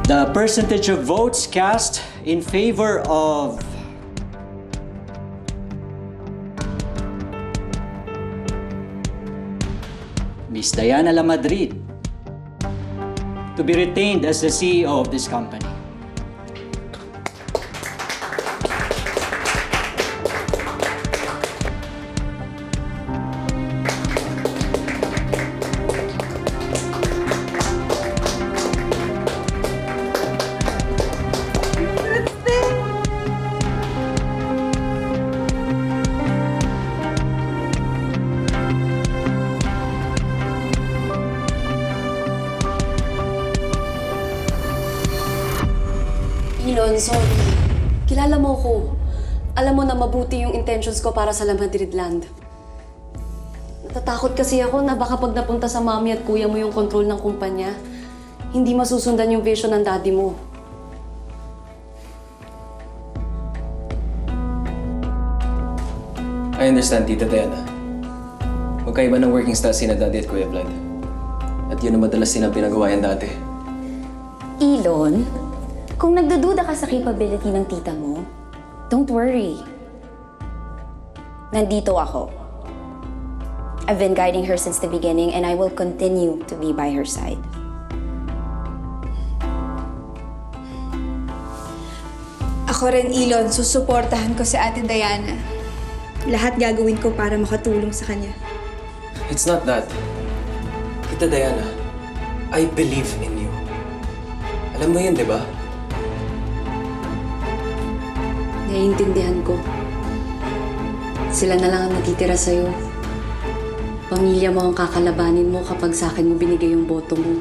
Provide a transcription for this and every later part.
The percentage of votes cast in favor of Miss Diana Lamadrid to be retained as the CEO of this company. Elon, sorry. Kilala mo ko. Alam mo na mabuti yung intentions ko para sa La Madrid Land. Natatakot kasi ako na baka pag napunta sa mami at kuya mo yung control ng kumpanya, hindi masusundan yung vision ng daddy mo. I understand, Tita Diana. Magkaiba ng working style sina Daddy at Kuya Vlad. At yun ang madalas silang pinagawayan dati. Elon, kung nagdududa ka sa capability ng tita mo, don't worry. Nandito ako. I've been guiding her since the beginning and I will continue to be by her side. Ako rin, Elon, susuportahan ko si Ate Diana. Lahat gagawin ko para makatulong sa kanya. It's not that. Tita Diana, I believe in you. Alam mo yun, di ba? Naiintindihan ko. Sila na lang ang natitira sa'yo. Pamilya mo ang kakalabanin mo kapag sa akin mo binigay yung boto mo.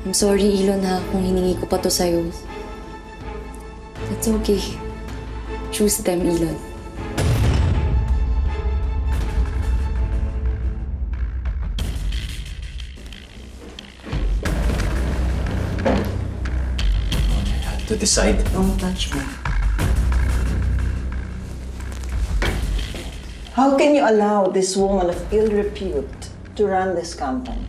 I'm sorry, Elon, ha, kung hiningi ko pa to sa'yo. That's okay. Choose them, Elon. To decide. Don't touch me. How can you allow this woman of ill repute to run this company?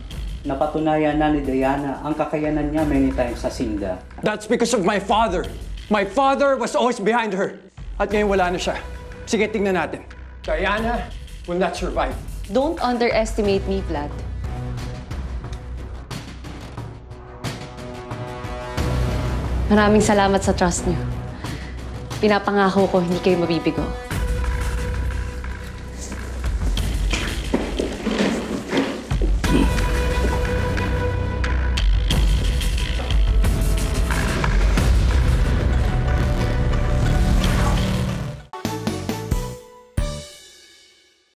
Napatunayan na ni Diana ang kakayanan niya many times sa Sinda. That's because of my father. My father was always behind her. At ngayon wala na siya. Sige, tingnan natin. Diana will not survive. Don't underestimate me, Vlad. Maraming salamat sa trust niyo. Pinapangako ko hindi kayo mabibigo.